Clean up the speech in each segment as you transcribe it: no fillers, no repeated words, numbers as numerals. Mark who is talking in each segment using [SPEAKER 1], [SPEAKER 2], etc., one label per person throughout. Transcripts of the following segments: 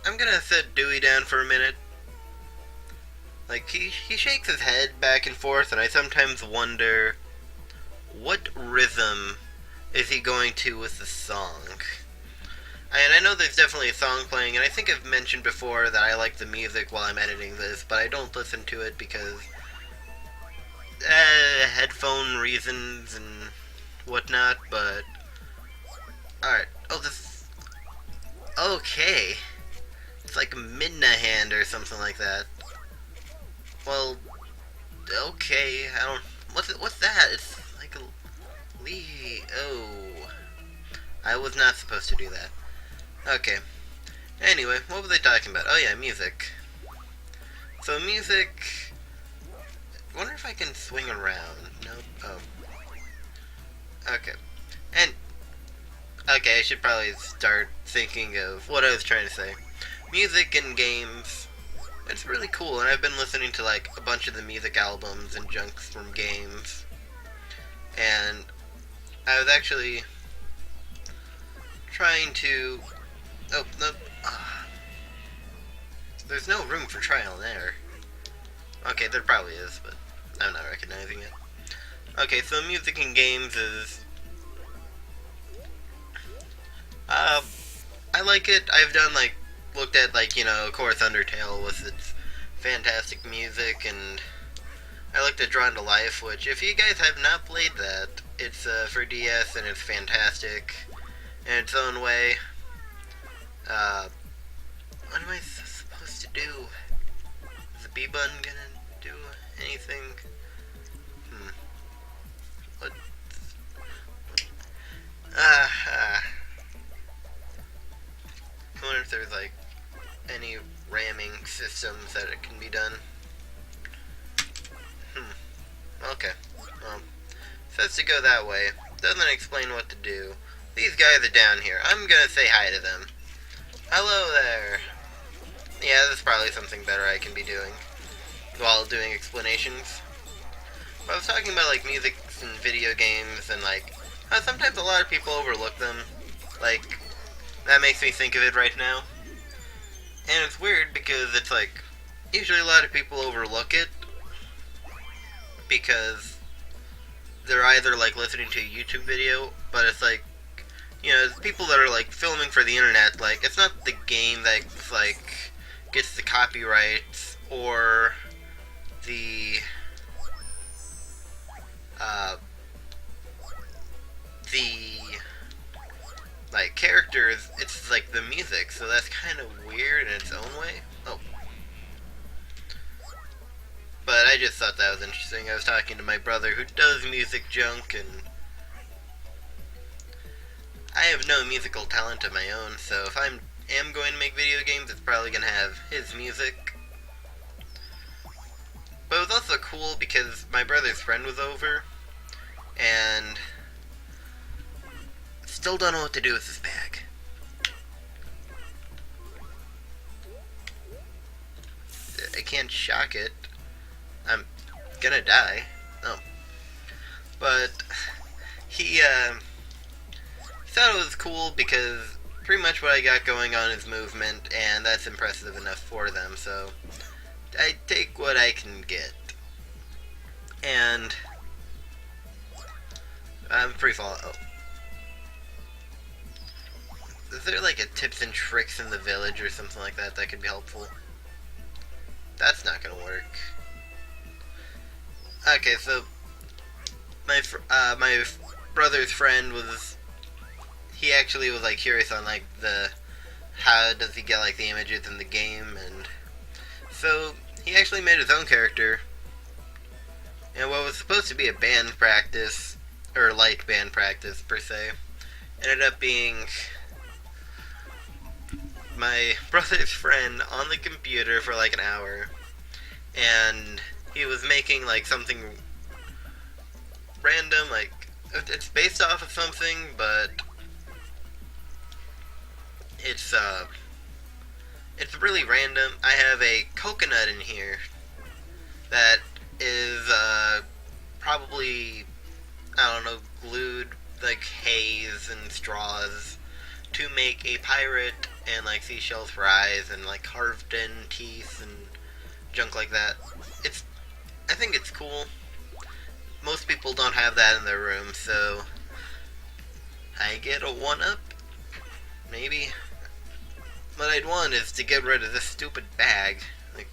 [SPEAKER 1] I'm gonna set Dewy down for a minute. Like, he shakes his head back and forth, and I sometimes wonder what rhythm is he going to with the song? And I know there's definitely a song playing, and I think I've mentioned before that I like the music while I'm editing this, but I don't listen to it because headphone reasons and whatnot, but alright. Oh, this. Okay. It's like Midna Hand or something like that. Well, okay. I don't. What's that? It's like a Lee. Oh. I was not supposed to do that. Okay. Anyway, what was I talking about? Oh yeah, music. So music. I wonder if I can swing around. Nope. Oh. Okay. And okay, I should probably start thinking of what I was trying to say. Music in games. It's really cool, and I've been listening to like a bunch of the music albums and junks from games. And I was actually trying to. Oh no. There's no room for trial and error. Okay, there probably is, but I'm not recognizing it. Okay, so music in games is. Uh, I like it. I've done like looked at like of course Undertale with its fantastic music, and I looked at Drawn to Life, which if you guys have not played that, it's for DS and it's fantastic in its own way. Uh, what am I supposed to do? Is the B button gonna do anything? Hmm. What? I wonder if there's like any ramming systems that it can be done. Okay. Well, says to go that way. Doesn't explain what to do. These guys are down here. I'm gonna say hi to them. Hello there. Yeah, that's probably something better I can be doing while doing explanations. But I was talking about like music and video games and like how sometimes a lot of people overlook them. Like, that makes me think of it right now. And it's weird because it's like, usually a lot of people overlook it because they're either like listening to a YouTube video, but it's like, people that are like filming for the internet, like, it's not the game that like gets the copyrights or the uh, the like characters, it's like the music, so that's kind of weird in its own way. Oh. But I just thought that was interesting. I was talking to my brother who does music junk, and I have no musical talent of my own, so if I am going to make video games, it's probably going to have his music. But it was also cool because my brother's friend was over, and still don't know what to do with this bag. I can't shock it. I'm gonna die. Oh. But he thought it was cool because pretty much what I got going on is movement, and that's impressive enough for them, so I take what I can get. And I'm free fall. Oh. Is there like a tips and tricks in the village or something like that that could be helpful? That's not gonna work. Okay, so my brother's friend was, he actually was like curious on like the how does he get like the images in the game, and so he actually made his own character. And what was supposed to be a band practice, or light band practice per se, ended up being my brother's friend on the computer for like an hour, and he was making like something random, like it's based off of something, but it's really random. I have a coconut in here that is probably, I don't know, glued like haze and straws to make a pirate and like seashells for eyes and like carved in teeth and junk like that. It's I think it's cool. Most people don't have that in their room, so I get a 1-up, maybe. What I'd want is to get rid of this stupid bag. Like,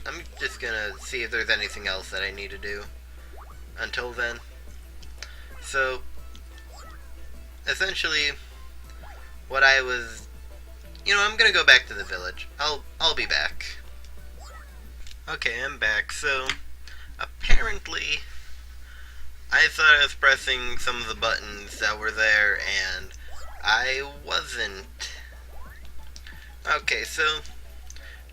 [SPEAKER 1] I'm just gonna see if there's anything else that I need to do until then. So, essentially, what I was... I'm gonna go back to the village. I'll be back. Okay, I'm back. So, apparently, I thought I was pressing some of the buttons that were there, and I wasn't. Okay, so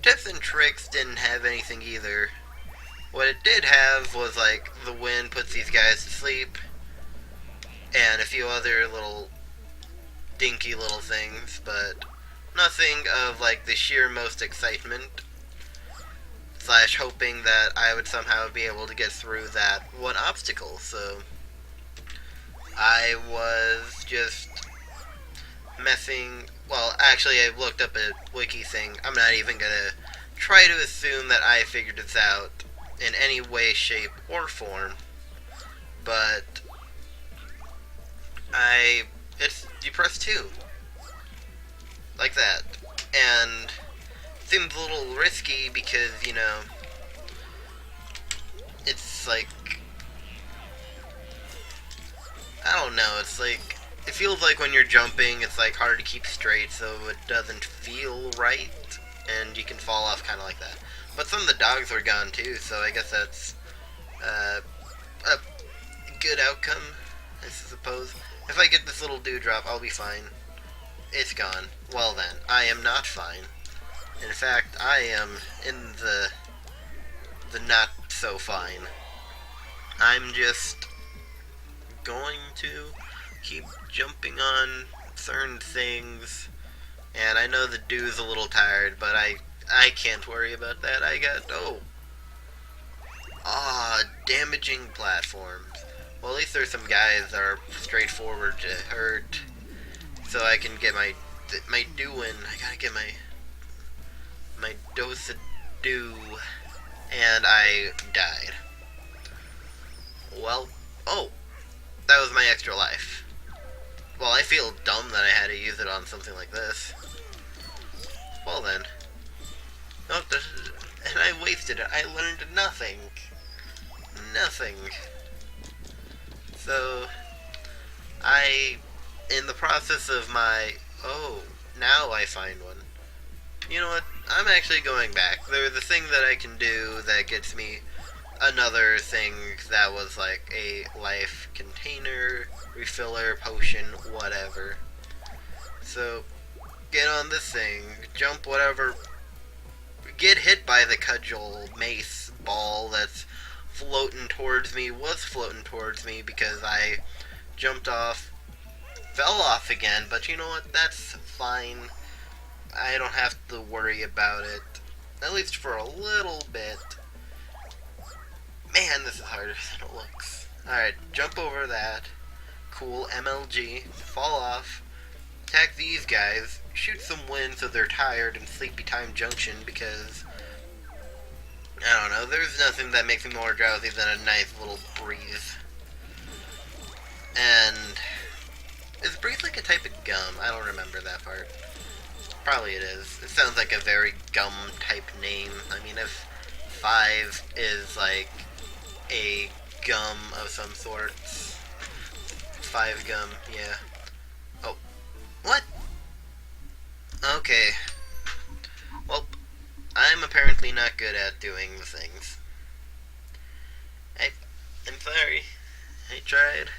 [SPEAKER 1] tips and tricks didn't have anything either. What it did have was like the wind puts these guys to sleep, and a few other little dinky little things, but nothing of like the sheer most excitement slash hoping that I would somehow be able to get through that one obstacle. So I was just messing. Well, actually, I looked up a wiki thing. I'm not even gonna try to assume that I figured this out in any way, shape, or form. But you press 2. Like that. And it seems a little risky because, it's like, I don't know, it's like, it feels like when you're jumping, it's like hard to keep straight, so it doesn't feel right, and you can fall off kind of like that. But some of the dogs were gone too, so I guess that's a good outcome, I suppose. If I get this little dewdrop, I'll be fine. It's gone. Well then, I am not fine. In fact, I am in the not so fine. I'm just going to keep jumping on certain things, and I know the dew's a little tired, but I can't worry about that. I got damaging platforms. Well, at least there's some guys that are straightforward to hurt, so I can get my dew in. I gotta get my dose of dew, and I died. Well, that was my extra life. Well, I feel dumb that I had to use it on something like this. Well then. And I wasted it. I learned nothing. Nothing. So, in the process of my... now I find one. You know what? I'm actually going back. There's a thing that I can do that gets me another thing that was like a life container, refiller, potion, whatever. So, get on this thing, jump whatever, get hit by the cudgel mace ball that's was floating towards me because I jumped off, fell off again, but you know what, that's fine. I don't have to worry about it, at least for a little bit. Man, this is harder than it looks. Alright, jump over that. Cool, MLG. Fall off. Attack these guys. Shoot some wind so they're tired in Sleepy Time Junction because... I don't know, there's nothing that makes me more drowsy than a nice little breeze. And... is breeze like a type of gum? I don't remember that part. Probably it is. It sounds like a very gum type name. I mean, if 5 is like a gum of some sorts. 5 gum, yeah. Oh. What? Okay. Well, I'm apparently not good at doing the things. I'm sorry. I tried.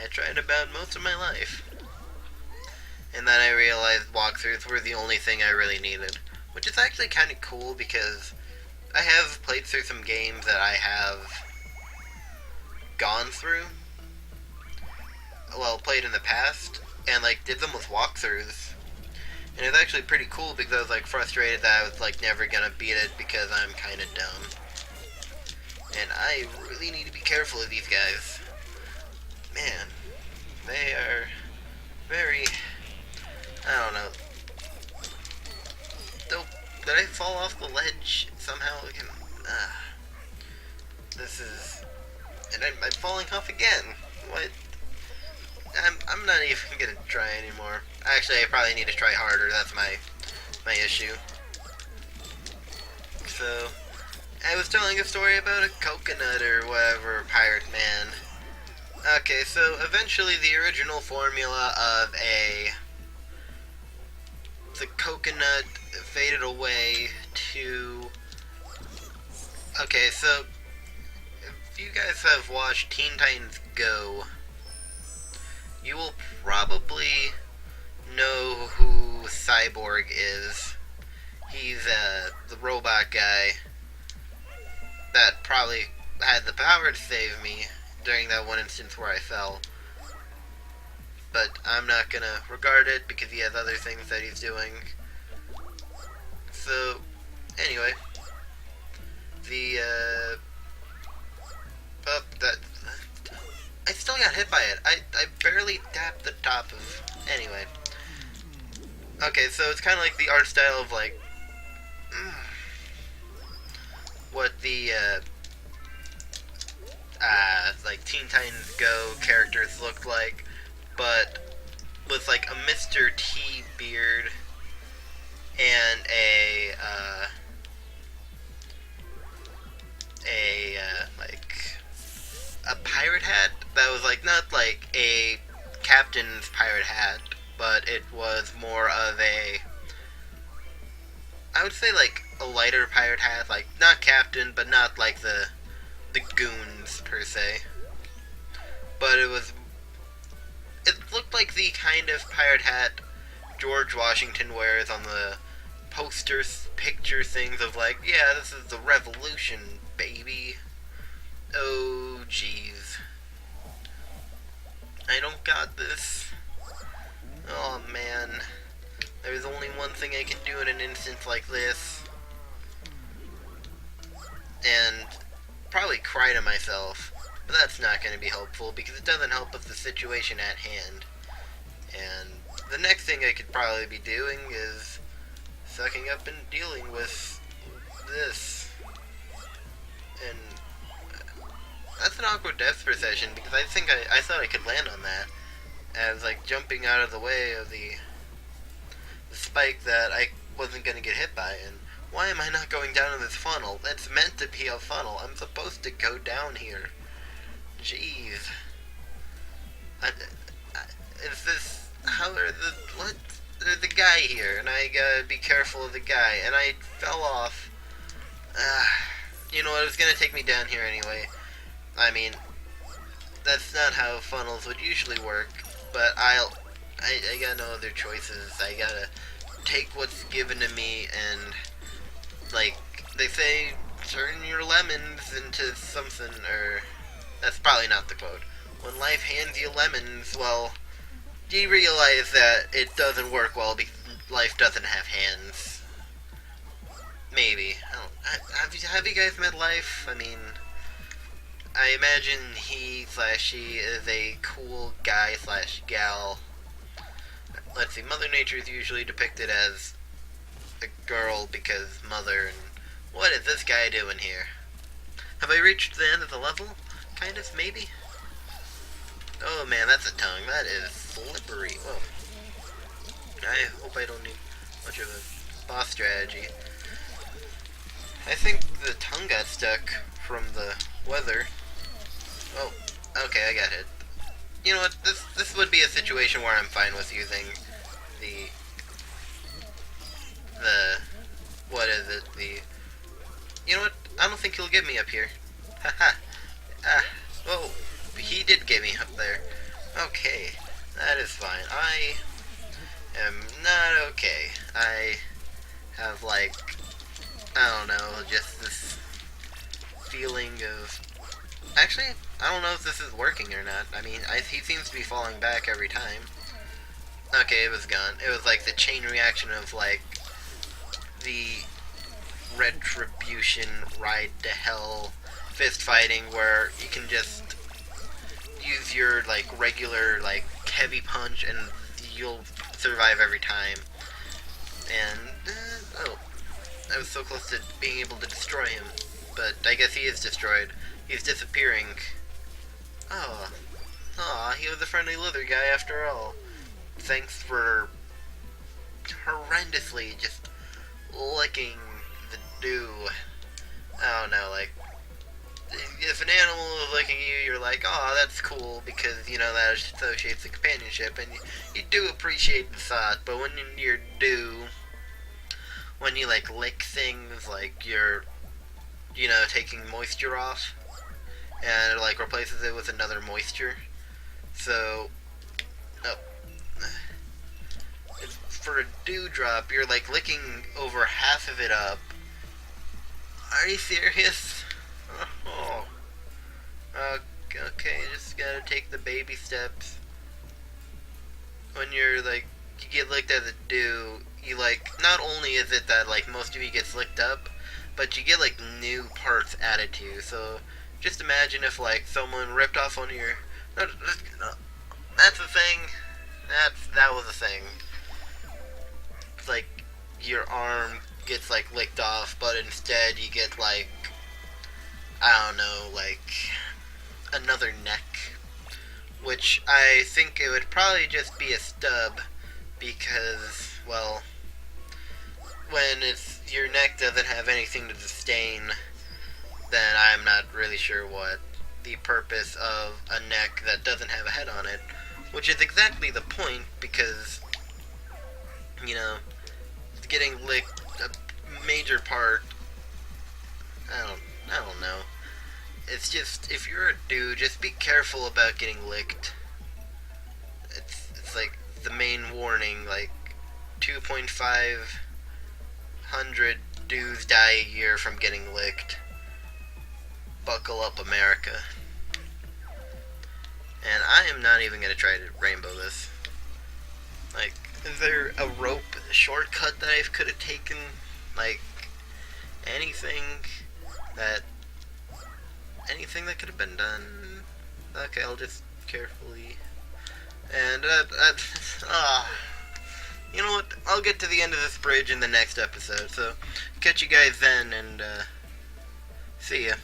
[SPEAKER 1] I tried about most of my life. And then I realized walkthroughs were the only thing I really needed. Which is actually kind of cool because I have played through some games that I have gone through. Well, played in the past. And, like, did them with walkthroughs. And it's actually pretty cool because I was, like, frustrated that I was, like, never gonna beat it because I'm kind of dumb. And I really need to be careful of these guys. Man, they are very... I don't know. Did I fall off the ledge somehow again? This is... And I'm falling off again. What? I'm not even gonna try anymore. Actually, I probably need to try harder. That's my issue. So, I was telling a story about a coconut or whatever, pirate man. Okay, so eventually the original formula of the coconut faded away to... Okay, so if you guys have watched Teen Titans Go, you will probably know who Cyborg is. He's the robot guy that probably had the power to save me during that one instance where I fell. But I'm not gonna regard it because he has other things that he's doing. So, anyway. I still got hit by it. I barely tapped the top of... Anyway. Okay, so it's kind of like the art style of, like... what the, like, Teen Titans Go characters looked like, but with, like, a Mr.T beard and like, a pirate hat that was, like, not like a captain's pirate hat, but it was more of a... I would say, like, a lighter pirate hat, like, not captain, but not like the goons, per se. But it looked like the kind of pirate hat George Washington wears on the posters, picture things of, like, yeah, this is the revolution, baby. Oh, jeez. I don't got this. Oh, man. There's only one thing I can do in an instance like this. And probably cry to myself. But that's not going to be helpful because it doesn't help with the situation at hand. And the next thing I could probably be doing is sucking up and dealing with this. And that's an awkward death procession because I think I thought I could land on that. As like jumping out of the way of the spike that I wasn't going to get hit by. And why am I not going down in this funnel? That's meant to be a funnel. I'm supposed to go down here. Jeez. Is this... How are the... What? There's a guy here, and I gotta be careful of the guy. And I fell off. You know what? It was gonna take me down here anyway. I mean, that's not how funnels would usually work. But I got no other choices. I gotta take what's given to me and... Like, they say, turn your lemons into something, or... That's probably not the quote. When life hands you lemons, well, do you realize that it doesn't work well because life doesn't have hands? Maybe. Have you guys met Life? I mean, I imagine he/she is a cool guy/gal. Let's see, Mother Nature is usually depicted as a girl because mother, and what is this guy doing here? Have I reached the end of the level? Kind of, maybe? Oh man, that's a tongue. That is slippery. Whoa. I hope I don't need much of a boss strategy. I think the tongue got stuck from the weather. Oh, okay, I got it. You know what, this would be a situation where I'm fine with using what is it, you know what, I don't think he'll get me up here. Haha. Oh, he did get me up there. Okay, that is fine. I am not okay. I have, like, I don't know, just this feeling of... Actually, I don't know if this is working or not. I mean, he seems to be falling back every time. Okay, it was gone. It was like the chain reaction of, like, the retribution ride to hell fist fighting where you can just use your, like, regular, like, heavy punch and you'll survive every time. And, oh. I was so close to being able to destroy him. But I guess he is destroyed. He's disappearing. Oh. Aw, he was a friendly lizard guy after all. Thanks for horrendously just licking the dew. I don't know, like, if an animal is licking you, you're like, oh, that's cool, because, you know, that associates the companionship, and you do appreciate the thought, but when you're dew, when you, like, lick things, like, you're, you know, taking moisture off, and it, like, replaces it with another moisture, so, oh, for a dewdrop, you're, like, licking over half of it up. Are you serious? Oh. Okay, just gotta take the baby steps. When you're, like, you get licked as a dew, you, like, not only is it that, like, most of you gets licked up, but you get, like, new parts added to you. So, just imagine if, like, someone ripped off one of your... No, that's the thing. That was a thing. It's like, your arm gets, like, licked off, but instead you get, like, I don't know, like, another neck, which I think it would probably just be a stub, because, well, when your neck doesn't have anything to sustain, then I'm not really sure what the purpose of a neck that doesn't have a head on it, which is exactly the point, because, you know, getting licked, a major part, I don't know. It's just, if you're a dude, just be careful about getting licked. It's like the main warning, like 2,500 dudes die a year from getting licked. Buckle up, America. And I am not even gonna try to rainbow this. Like, is there a rope shortcut that I could have taken? Like, anything that could have been done? Okay, I'll just carefully. And, you know what? I'll get to the end of this bridge in the next episode, so catch you guys then, and, see ya.